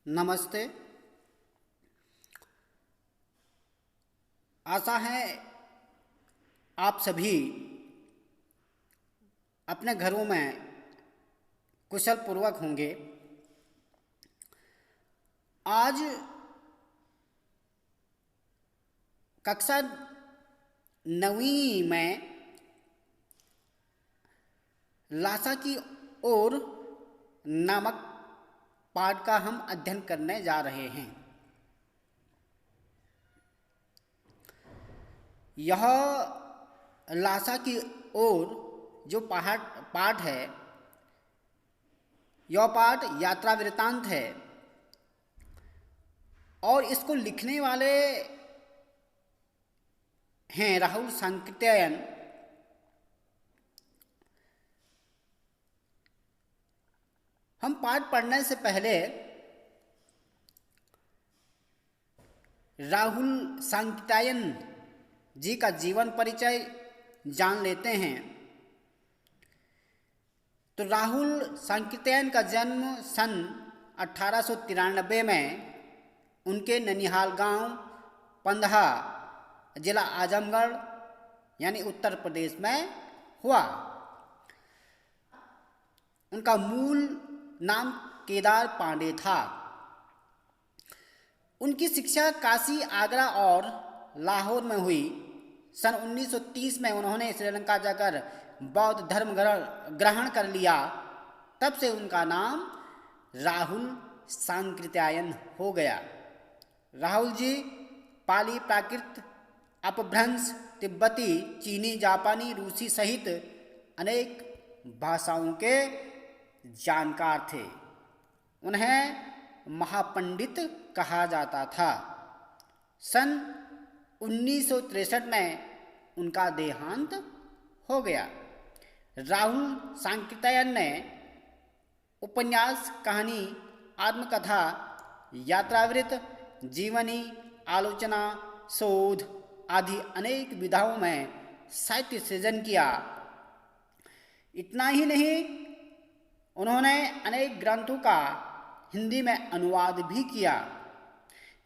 नमस्ते। आशा है आप सभी अपने घरों में कुशल पूर्वक होंगे। आज कक्षा 9वीं में लासा की ओर नामक पाठ का हम अध्ययन करने जा रहे हैं। यह लासा की ओर जो पाठ है, यह पाठ यात्रा वृत्तांत है और इसको लिखने वाले हैं राहुल सांकृत्यायन। हम पाठ पढ़ने से पहले राहुल सांकृत्यायन जी का जीवन परिचय जान लेते हैं। तो राहुल सांकृत्यायन का जन्म सन 1893 में उनके ननिहाल गांव पंदहा, जिला आजमगढ़ यानी उत्तर प्रदेश में हुआ। उनका मूल नाम केदार पांडे था। उनकी शिक्षा काशी, आगरा और लाहौर में हुई। सन 1930 में उन्होंने श्रीलंका जाकर बौद्ध धर्म ग्रहण कर लिया। तब से उनका नाम राहुल सांकृत्यायन हो गया। राहुल जी पाली, प्राकृत, अपभ्रंश, तिब्बती, चीनी, जापानी, रूसी सहित अनेक भाषाओं के जानकार थे। उन्हें महापंडित कहा जाता था। सन 1963 में उनका देहांत हो गया। राहुल सांकृत्यायन ने उपन्यास, कहानी, आत्मकथा, यात्रावृत्त, जीवनी, आलोचना, शोध आदि अनेक विधाओं में साहित्य सृजन किया। इतना ही नहीं, उन्होंने अनेक ग्रंथों का हिंदी में अनुवाद भी किया।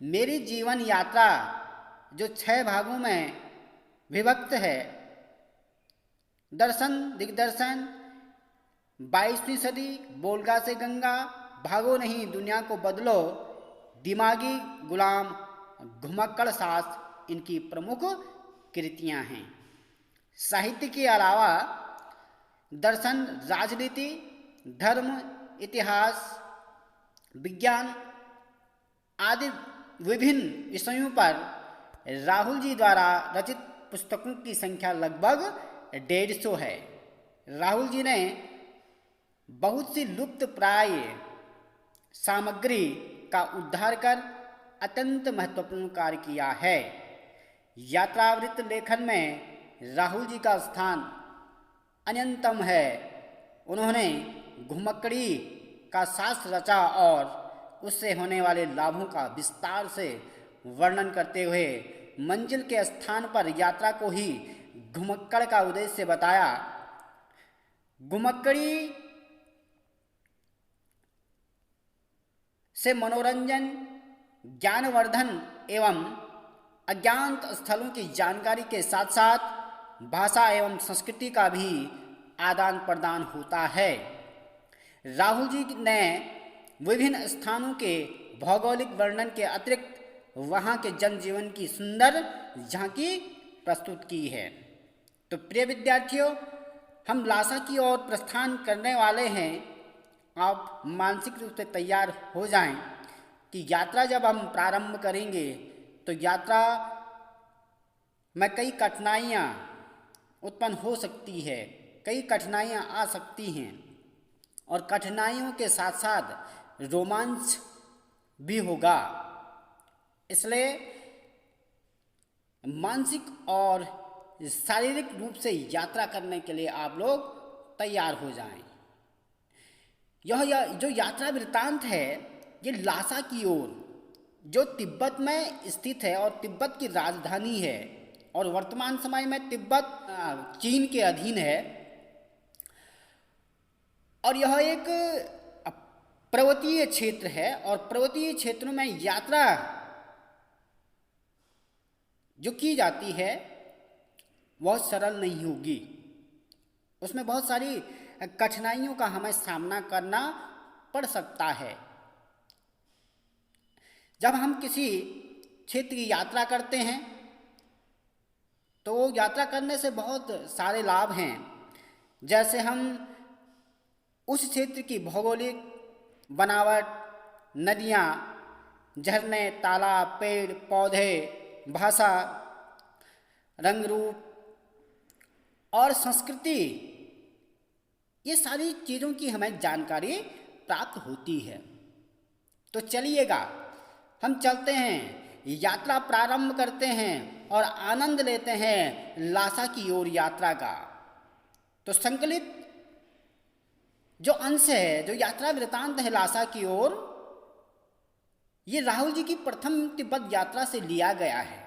मेरी जीवन यात्रा जो 6 भागों में विभक्त है, दर्शन दिग्दर्शन, 22वीं सदी, बोलगा से गंगा, भागो नहीं दुनिया को बदलो, दिमागी गुलाम, घुमक्कड़ सास इनकी प्रमुख कृतियां हैं। साहित्य के अलावा दर्शन, राजनीति, धर्म, इतिहास, विज्ञान आदि विभिन्न विषयों पर राहुल जी द्वारा रचित पुस्तकों की संख्या लगभग 150 है। राहुल जी ने बहुत सी लुप्त प्राय सामग्री का उद्धार कर अत्यंत महत्वपूर्ण कार्य किया है। यात्रावृत्त लेखन में राहुल जी का स्थान अनन्यतम है। उन्होंने घुमक्कड़ी का शास्त्र रचा और उससे होने वाले लाभों का विस्तार से वर्णन करते हुए मंजिल के स्थान पर यात्रा को ही घुमक्कड़ का उद्देश्य बताया। घुमक्कड़ी से मनोरंजन, ज्ञानवर्धन एवं अज्ञात स्थलों की जानकारी के साथ साथ भाषा एवं संस्कृति का भी आदान प्रदान होता है। राहुल जी ने विभिन्न स्थानों के भौगोलिक वर्णन के अतिरिक्त वहाँ के जनजीवन की सुंदर झांकी प्रस्तुत की है। तो प्रिय विद्यार्थियों, हम लासा की ओर प्रस्थान करने वाले हैं। आप मानसिक रूप से तैयार हो जाएं कि यात्रा जब हम प्रारंभ करेंगे तो यात्रा में कई कठिनाइयाँ उत्पन्न हो सकती है, कई कठिनाइयाँ आ सकती हैं और कठिनाइयों के साथ साथ रोमांच भी होगा। इसलिए मानसिक और शारीरिक रूप से यात्रा करने के लिए आप लोग तैयार हो जाएं। यह जो यात्रा वृत्तांत है, ये लासा की ओर जो तिब्बत में स्थित है और तिब्बत की राजधानी है और वर्तमान समय में तिब्बत चीन के अधीन है। और यह एक पर्वतीय क्षेत्र है और पर्वतीय क्षेत्रों में यात्रा जो की जाती है वह सरल नहीं होगी। उसमें बहुत सारी कठिनाइयों का हमें सामना करना पड़ सकता है। जब हम किसी क्षेत्र की यात्रा करते हैं तो यात्रा करने से बहुत सारे लाभ हैं। जैसे हम उस क्षेत्र की भौगोलिक बनावट, नदियाँ, झरने, तालाब, पेड़ पौधे, भाषा, रंग रूप और संस्कृति, ये सारी चीज़ों की हमें जानकारी प्राप्त होती है। तो चलिएगा हम चलते हैं, यात्रा प्रारंभ करते हैं और आनंद लेते हैं लासा की ओर यात्रा का। तो संकलित जो अंश है, जो यात्रा वृतांत है लासा की ओर, ये राहुल जी की प्रथम तिब्बत यात्रा से लिया गया है,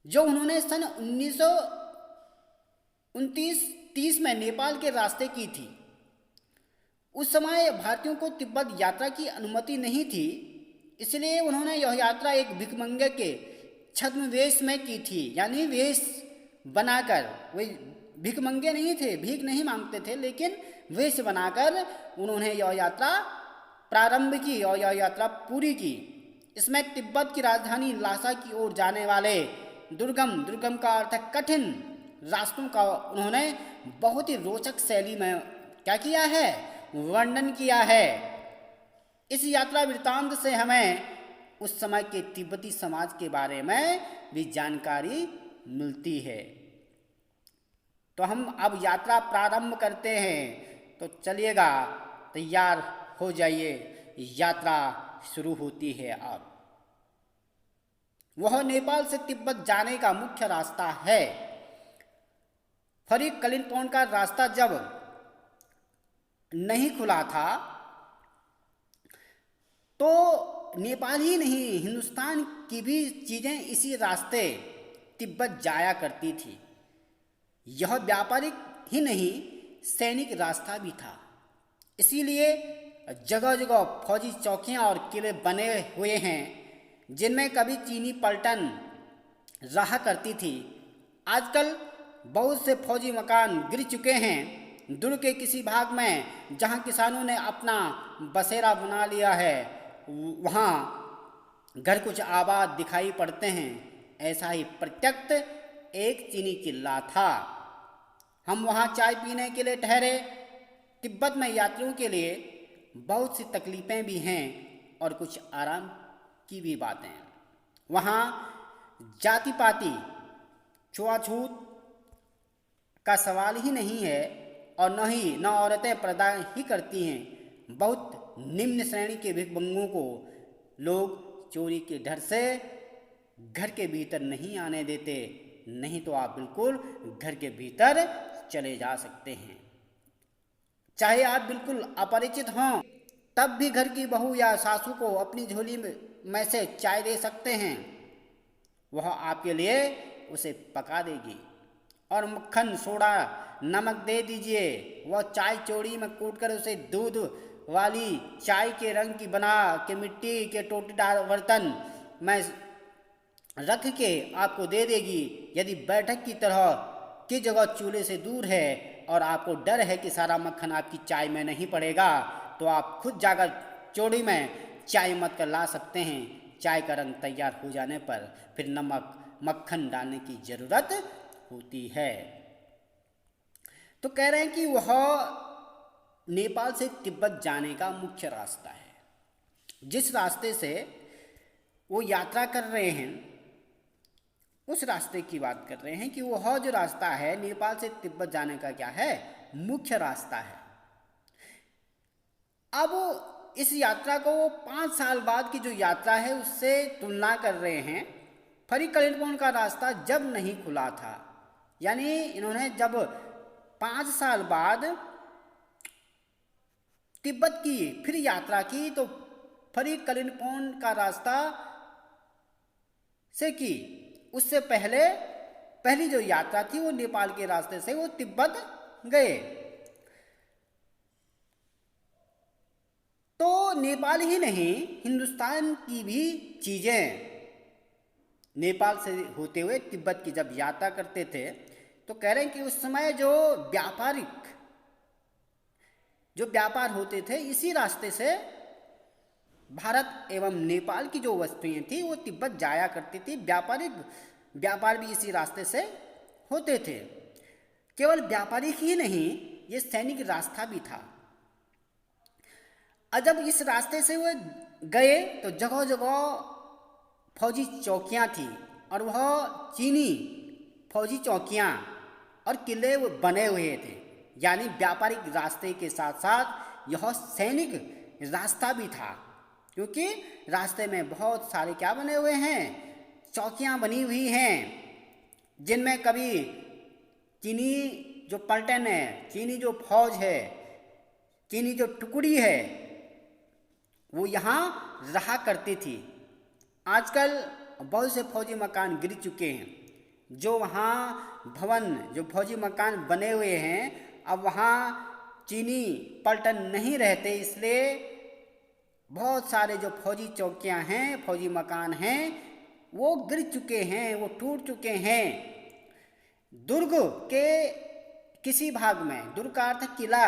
जो उन्होंने सन 1929-30 में नेपाल के रास्ते की थी। उस समय भारतीयों को तिब्बत यात्रा की अनुमति नहीं थी, इसलिए उन्होंने यह यात्रा एक भिखमंगे के छद्मवेश में की थी, यानी वेश बनाकर। वे भिखमंगे नहीं थे, भीख नहीं मांगते थे, लेकिन वेश बनाकर उन्होंने यह यात्रा प्रारंभ की और यह यात्रा पूरी की। इसमें तिब्बत की राजधानी लासा की ओर जाने वाले दुर्गम का अर्थ है कठिन रास्तों का उन्होंने बहुत ही रोचक शैली में क्या किया है, वर्णन किया है। इस यात्रा वृत्तांत से हमें उस समय के तिब्बती समाज के बारे में भी जानकारी मिलती है। तो हम अब यात्रा प्रारंभ करते हैं, तो चलिएगा, तैयार हो जाइए, यात्रा शुरू होती है। अब वह नेपाल से तिब्बत जाने का मुख्य रास्ता है। फरीक कलिम्पोंग का रास्ता जब नहीं खुला था तो नेपाल ही नहीं, हिंदुस्तान की भी चीज़ें इसी रास्ते तिब्बत जाया करती थी। यह व्यापारिक ही नहीं, सैनिक रास्ता भी था। इसीलिए जगह जगह फौजी चौकियां और किले बने हुए हैं, जिनमें कभी चीनी पलटन रहा करती थी। आजकल बहुत से फौजी मकान गिर चुके हैं। दुर्ग के किसी भाग में जहां किसानों ने अपना बसेरा बना लिया है, वहाँ घर कुछ आबाद दिखाई पड़ते हैं। ऐसा ही प्रत्यक्ष एक चीनी किला था। हम वहाँ चाय पीने के लिए ठहरे। तिब्बत में यात्रियों के लिए बहुत सी तकलीफ़ें भी हैं और कुछ आराम की भी बातें। वहाँ जाति पाति, छुआछूत का सवाल ही नहीं है और न औरतें पर्दा ही करती हैं। बहुत निम्न श्रेणी के भिखमंगों को लोग चोरी के डर से घर के भीतर नहीं आने देते, नहीं तो आप बिल्कुल घर के भीतर चले जा सकते हैं। चाहे आप बिल्कुल अपरिचित हों, तब भी घर की बहू या सासू को अपनी झोली में से चाय दे सकते हैं। वह आपके लिए उसे पका देगी और मक्खन, सोडा, नमक दे दीजिए। वह चाय चोड़ी में कूटकर उसे दूध वाली चाय के रंग की बना के मिट्टी के टोटीदार बर्तन में रख के आपको दे देगी। यदि बैठक की तरह की जगह चूल्हे से दूर है और आपको डर है कि सारा मक्खन आपकी चाय में नहीं पड़ेगा, तो आप खुद जाकर चोड़ी में चाय मत कर ला सकते हैं। चाय का रंग तैयार हो जाने पर फिर नमक, मक्खन डालने की ज़रूरत होती है। तो कह रहे हैं कि वह नेपाल से तिब्बत जाने का मुख्य रास्ता है। जिस रास्ते से वो यात्रा कर रहे हैं, उस रास्ते की बात कर रहे हैं कि वह जो रास्ता है नेपाल से तिब्बत जाने का क्या है, मुख्य रास्ता है। अब इस यात्रा को 5 साल बाद की जो यात्रा है उससे तुलना कर रहे हैं। फरीक कलिम्पोंग का रास्ता जब नहीं खुला था, यानी इन्होंने जब 5 साल बाद तिब्बत की फिर यात्रा की तो फरीक कलिम्पोंग का रास्ता से की। उससे पहली जो यात्रा थी वो नेपाल के रास्ते से वो तिब्बत गए। तो नेपाल ही नहीं, हिंदुस्तान की भी चीज़ें नेपाल से होते हुए तिब्बत की जब यात्रा करते थे तो कह रहे हैं कि उस समय जो व्यापार होते थे इसी रास्ते से भारत एवं नेपाल की जो वस्तुएं थी वो तिब्बत जाया करती थी। व्यापार भी इसी रास्ते से होते थे। केवल व्यापारिक ही नहीं, ये सैनिक रास्ता भी था। और जब इस रास्ते से वो गए तो जगह जगह फौजी चौकियां थी और वह चीनी फौजी चौकियां और किले वो बने हुए थे। यानी व्यापारिक रास्ते के साथ साथ यह सैनिक रास्ता भी था, क्योंकि रास्ते में बहुत सारे क्या बने हुए हैं, चौकियां बनी हुई हैं, जिनमें कभी चीनी जो पलटन है, चीनी जो फौज है, चीनी जो टुकड़ी है, वो यहाँ रहा करती थी। आजकल बहुत से फौजी मकान गिर चुके हैं। जो वहाँ जो फौजी मकान बने हुए हैं, अब वहाँ चीनी पलटन नहीं रहते, इसलिए बहुत सारे जो फौजी चौकियाँ हैं, फौजी मकान हैं, वो गिर चुके हैं, वो टूट चुके हैं। दुर्ग के किसी भाग में, दुर्ग का अर्थ किला,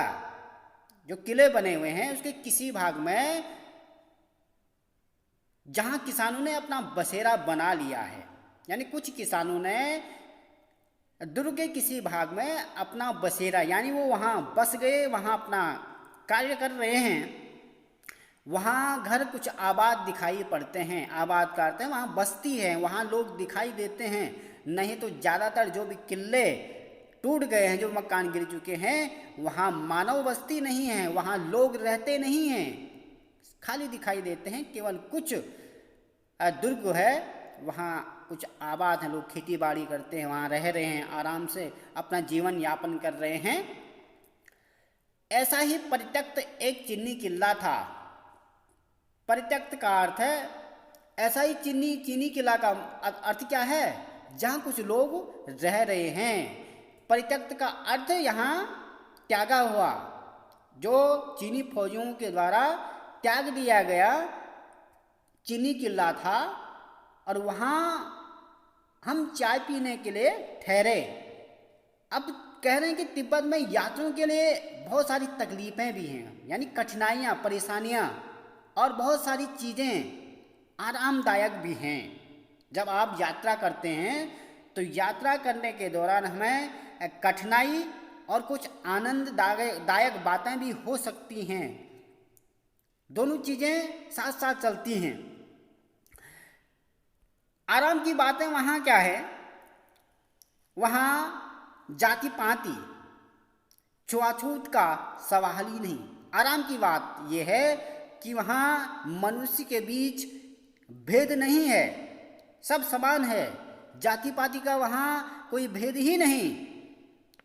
जो किले बने हुए हैं उसके किसी भाग में जहाँ किसानों ने अपना बसेरा बना लिया है, यानी कुछ किसानों ने दुर्ग के किसी भाग में अपना बसेरा, यानी वो वहाँ बस गए, वहाँ अपना कार्य कर रहे हैं। वहाँ घर कुछ आबाद दिखाई पड़ते हैं, आबाद करते हैं, वहाँ बस्ती है, वहाँ लोग दिखाई देते हैं। नहीं तो ज़्यादातर जो भी किले टूट गए हैं, जो मकान गिर चुके हैं, वहाँ मानव बस्ती नहीं है, वहाँ लोग रहते नहीं हैं, खाली दिखाई देते हैं। केवल कुछ दुर्ग है, वहाँ कुछ आबाद हैं, लोग खेती बाड़ी करते हैं, वहाँ रह रहे हैं, आराम से अपना जीवन यापन कर रहे हैं। ऐसा ही परित्यक्त एक चीनी किला था। परित्यक्त का अर्थ है, ऐसा ही चीनी किला का अर्थ क्या है, जहाँ कुछ लोग रह रहे हैं। परित्यक्त का अर्थ यहाँ त्यागा हुआ, जो चीनी फौजियों के द्वारा त्याग दिया गया चीनी किला था, और वहाँ हम चाय पीने के लिए ठहरे। अब कह रहे हैं कि तिब्बत में यात्रियों के लिए बहुत सारी तकलीफ़ें भी हैं, यानी कठिनाइयाँ, परेशानियाँ और बहुत सारी चीज़ें आरामदायक भी हैं। जब आप यात्रा करते हैं तो यात्रा करने के दौरान हमें कठिनाई और कुछ आनंददायक बातें भी हो सकती हैं। दोनों चीज़ें साथ साथ चलती हैं। आराम की बातें वहाँ क्या है, वहाँ जाति पाति छुआछूत का सवाल ही नहीं। आराम की बात यह है कि वहाँ मनुष्य के बीच भेद नहीं है, सब समान है, जाति पाति का वहाँ कोई भेद ही नहीं।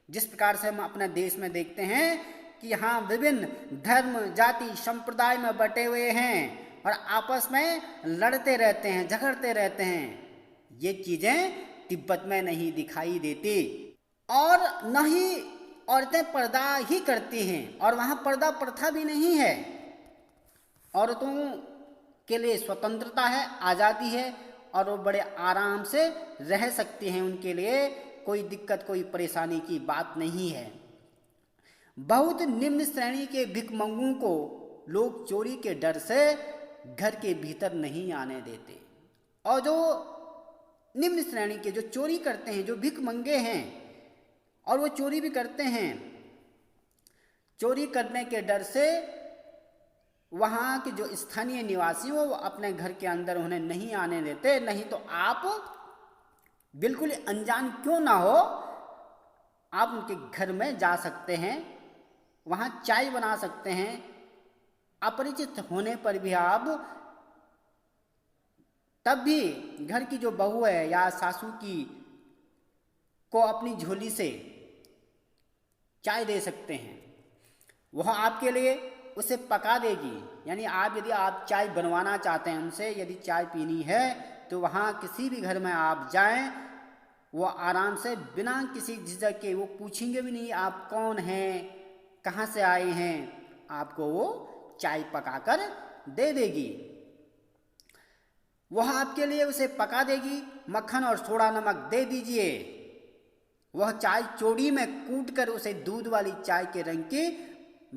जिस प्रकार से हम अपने देश में देखते हैं कि यहाँ विभिन्न धर्म, जाति, संप्रदाय में बटे हुए हैं और आपस में लड़ते रहते हैं, झगड़ते रहते हैं। ये चीज़ें तिब्बत में नहीं दिखाई देती, और न ही औरतें पर्दा ही करती हैं, और वहाँ पर्दा प्रथा भी नहीं है। औरतों के लिए स्वतंत्रता है, आज़ादी है, और वो बड़े आराम से रह सकती हैं। उनके लिए कोई दिक्कत, कोई परेशानी की बात नहीं है। बहुत निम्न श्रेणी के भिखमंगों को लोग चोरी के डर से घर के भीतर नहीं आने देते, और जो निम्न श्रेणी के जो चोरी करते हैं, जो भिखमंगे हैं, और वो चोरी भी करते हैं, चोरी करने के डर से वहाँ के जो स्थानीय निवासी हो वो अपने घर के अंदर उन्हें नहीं आने देते। नहीं तो आप बिल्कुल अनजान क्यों ना हो, आप उनके घर में जा सकते हैं, वहाँ चाय बना सकते हैं। अपरिचित होने पर भी आप तब भी घर की जो बहू है या सासू की को अपनी झोली से चाय दे सकते हैं, वह आपके लिए उसे पका देगी। यानी यदि आप चाय बनवाना चाहते हैं उनसे, यदि चाय पीनी है, तो वहाँ किसी भी घर में आप जाएं, वो आराम से बिना किसी झिझक के, वो पूछेंगे भी नहीं आप कौन हैं, कहाँ से आए हैं, आपको वो चाय पकाकर दे देगी। वह आपके लिए उसे पका देगी। मक्खन और सोडा नमक दे दीजिए। वह चाय चोड़ी में कूट कर उसे दूध वाली चाय के रंग की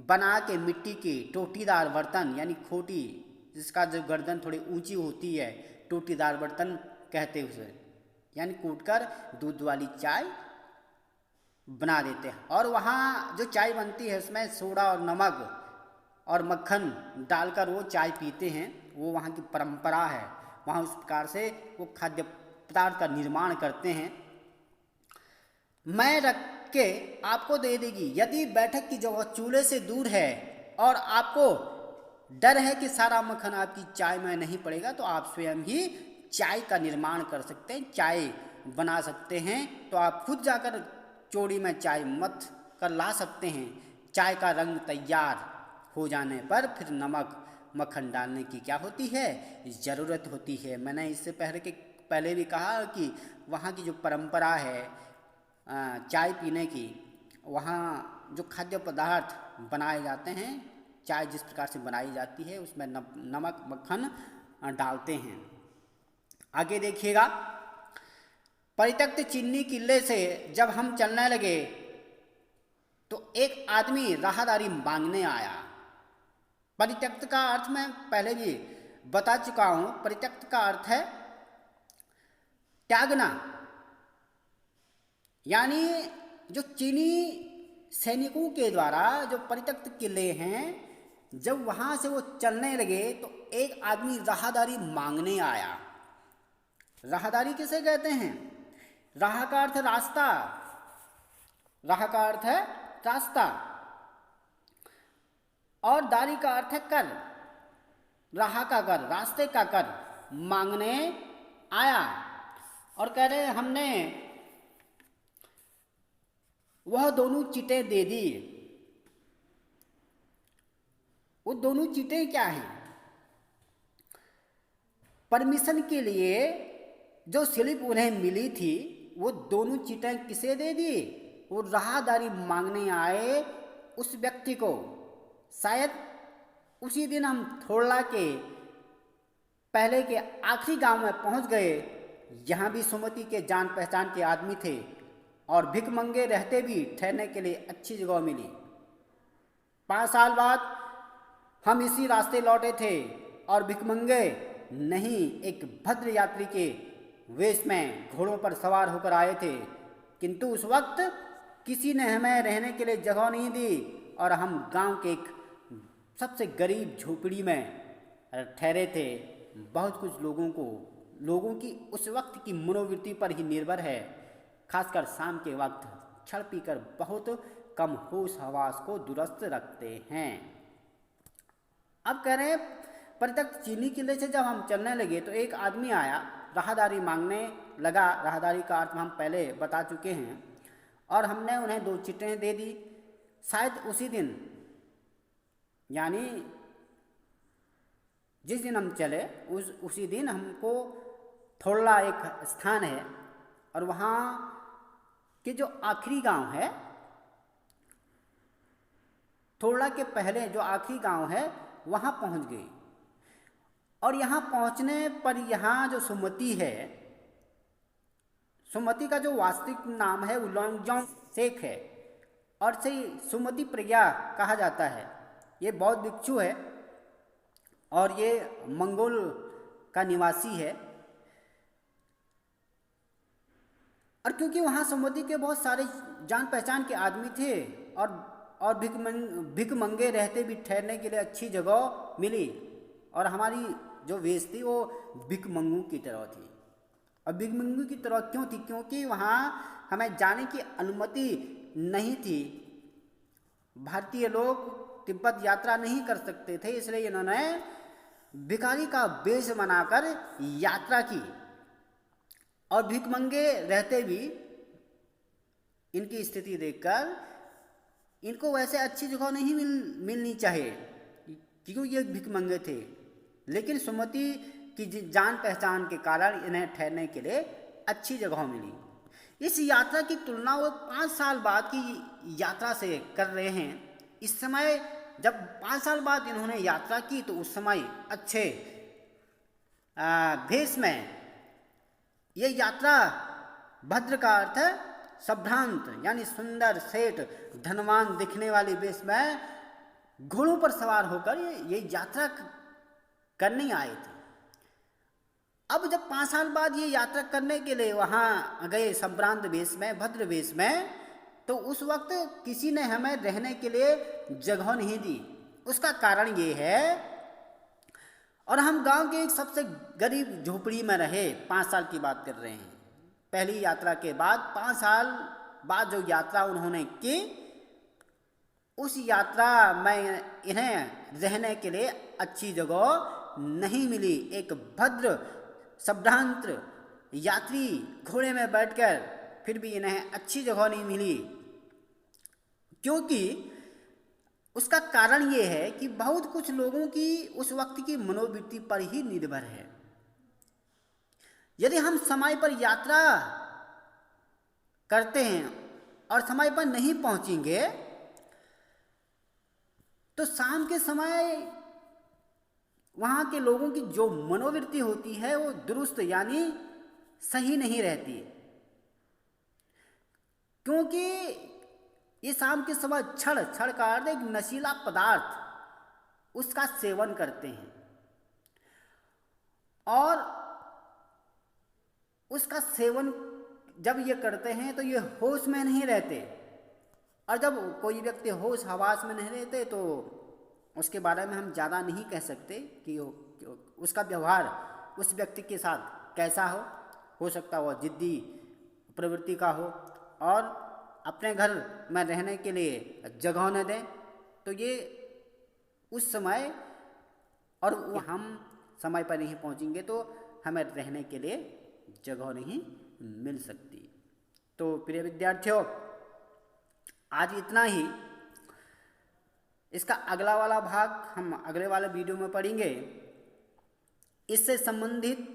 बना के मिट्टी की टोटीदार बर्तन यानी खोटी, जिसका जो गर्दन थोड़ी ऊंची होती है, टोटीदार बर्तन कहते हैं उसे, यानी कूटकर दूध वाली चाय बना देते हैं। और वहाँ जो चाय बनती है उसमें सोडा और नमक और मक्खन डालकर वो चाय पीते हैं। वो वहाँ की परंपरा है। वहाँ उस प्रकार से वो खाद्य पदार्थ का निर्माण करते हैं। मैं रख के आपको दे देगी। यदि बैठक की जगह चूल्हे से दूर है और आपको डर है कि सारा मक्खन आपकी चाय में नहीं पड़ेगा, तो आप स्वयं ही चाय का निर्माण कर सकते हैं, चाय बना सकते हैं। तो आप खुद जाकर चोड़ी में चाय मत कर ला सकते हैं। चाय का रंग तैयार हो जाने पर फिर नमक मक्खन डालने की क्या होती है, ज़रूरत होती है। मैंने इससे पहले भी कहा कि वहाँ की जो परंपरा है चाय पीने की, वहाँ जो खाद्य पदार्थ बनाए जाते हैं, चाय जिस प्रकार से बनाई जाती है उसमें नमक मक्खन डालते हैं। आगे देखिएगा, परित्यक्त चीनी किले से जब हम चलने लगे तो एक आदमी राहदारी मांगने आया। परित्यक्त का अर्थ मैं पहले भी बता चुका हूं। परित्यक्त का अर्थ है त्यागना, यानी जो चीनी सैनिकों के द्वारा जो परित्यक्त किले हैं, जब वहां से वो चलने लगे तो एक आदमी राहदारी मांगने आया। राहदारी किसे कहते हैं? राह का अर्थ रास्ता, राह का अर्थ है रास्ता, और दारी का अर्थ है कर, राह का कर, रास्ते का कर। मांगने आया और कह रहे हमने वह दोनों चीटें दे दी। वो दोनों चीटें क्या हैं? परमिशन के लिए जो स्लिप उन्हें मिली थी, वो दोनों चीटें किसे दे दी? वो राहदारी मांगने आए उस व्यक्ति को। शायद उसी दिन हम थोड़ला के पहले के आखिरी गांव में पहुंच गए। यहाँ भी सुमति के जान पहचान के आदमी थे और भिख मंगे रहते भी ठहरने के लिए अच्छी जगह मिली। 5 साल बाद हम इसी रास्ते लौटे थे और भिखमंगे नहीं, एक भद्र यात्री के वेश में घोड़ों पर सवार होकर आए थे। किंतु उस वक्त किसी ने हमें रहने के लिए जगह नहीं दी और हम गांव के एक सबसे गरीब झोपड़ी में ठहरे थे। बहुत कुछ लोगों की उस वक्त की मनोवृत्ति पर ही निर्भर है। खासकर शाम के वक्त छड़ पीकर बहुत कम होश हवास को दुरुस्त रखते हैं। अब कह रहे हैं परित्यक्त चीनी किले से जब हम चलने लगे तो एक आदमी आया, राहदारी मांगने लगा। राहदारी का अर्थ हम पहले बता चुके हैं। और हमने उन्हें 2 चिट्ठियाँ दे दी। शायद उसी दिन, यानी जिस दिन हम चले उसी दिन हमको थोड़ला एक स्थान है और वहाँ के जो आखिरी गांव है, थोड़ला के पहले जो आखिरी गांव है वहाँ पहुँच गए। और यहाँ पहुँचने पर यहाँ जो सुमति है, सुमति का जो वास्तविक नाम है वो लोंगजोंग शेख है और से सुमति प्रज्ञा कहा जाता है। ये बौद्ध भिक्षु है और ये मंगोल का निवासी है। और क्योंकि वहाँ सुमति के बहुत सारे जान पहचान के आदमी थे और भिख मंगे रहते भी ठहरने के लिए अच्छी जगह मिली। और हमारी जो वेश थी वो भिख मंगू की तरह थी। और भिख मंगू की तरह क्यों थी? क्योंकि वहाँ हमें जाने की अनुमति नहीं थी। भारतीय लोग तिब्बत यात्रा नहीं कर सकते थे, इसलिए इन्होंने भिखारी का वेश बनाकर यात्रा की। और भिख मंगे रहते भी इनकी स्थिति देखकर इनको वैसे अच्छी जगह नहीं मिलनी चाहिए, क्योंकि ये भिख मंगे थे। लेकिन सुमति की जान पहचान के कारण इन्हें ठहरने के लिए अच्छी जगह मिली। इस यात्रा की तुलना वो 5 साल बाद की यात्रा से कर रहे हैं। इस समय जब 5 साल बाद इन्होंने यात्रा की तो उस समय अच्छे भेष में, ये यात्रा भद्र का अर्थ है संभ्रांत, यानी सुंदर, सेठ, धनवान दिखने वाली वेश में घोड़ों पर सवार होकर ये यात्रा करने आए थे। अब जब 5 साल बाद ये यात्रा करने के लिए वहाँ गए संभ्रांत वेश में, भद्र वेश में, तो उस वक्त किसी ने हमें रहने के लिए जगह नहीं दी। उसका कारण ये है, और हम गांव के एक सबसे गरीब झोपड़ी में रहे, 5 साल की बात कर रहे हैं। पहली यात्रा के बाद 5 साल बाद जो यात्रा उन्होंने की, उस यात्रा में इन्हें रहने के लिए अच्छी जगह नहीं मिली। एक भद्र संभ्रांत यात्री घोड़े में बैठकर फिर भी इन्हें अच्छी जगह नहीं मिली, क्योंकि उसका कारण ये है कि बहुत कुछ लोगों की उस वक्त की मनोवृत्ति पर ही निर्भर है। यदि हम समय पर यात्रा करते हैं और समय पर नहीं पहुंचेंगे तो शाम के समय वहाँ के लोगों की जो मनोवृत्ति होती है वो दुरुस्त यानी सही नहीं रहती, क्योंकि ये शाम के समय छड़ का अर्थ एक नशीला पदार्थ उसका सेवन करते हैं, और उसका सेवन जब ये करते हैं तो ये होश में नहीं रहते, और जब कोई व्यक्ति होश हवास में नहीं रहते तो उसके बारे में हम ज़्यादा नहीं कह सकते कि उसका व्यवहार उस व्यक्ति के साथ कैसा हो सकता हो जिद्दी प्रवृत्ति का हो, और अपने घर में रहने के लिए जगह न दें, तो ये उस समय, और हम समय पर नहीं पहुंचेंगे तो हमें रहने के लिए जगह नहीं मिल सकती। तो प्रिय विद्यार्थियों, आज इतना ही। इसका अगला वाला भाग हम अगले वाले वीडियो में पढ़ेंगे। इससे संबंधित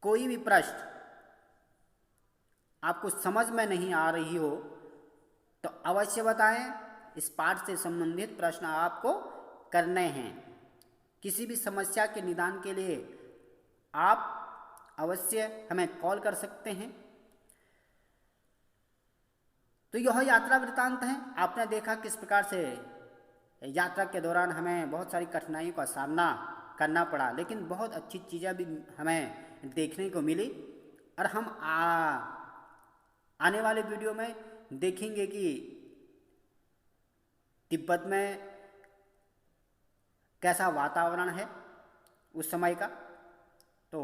कोई भी प्रश्न आपको समझ में नहीं आ रही हो तो अवश्य बताएं। इस पाठ से संबंधित प्रश्न आपको करने हैं। किसी भी समस्या के निदान के लिए आप अवश्य हमें कॉल कर सकते हैं। तो यह यात्रा वृत्तांत है। आपने देखा किस प्रकार से यात्रा के दौरान हमें बहुत सारी कठिनाइयों का सामना करना पड़ा, लेकिन बहुत अच्छी चीज़ें भी हमें देखने को मिली। और हम आने वाले वीडियो में देखेंगे कि तिब्बत में कैसा वातावरण है उस समय का। तो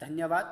धन्यवाद।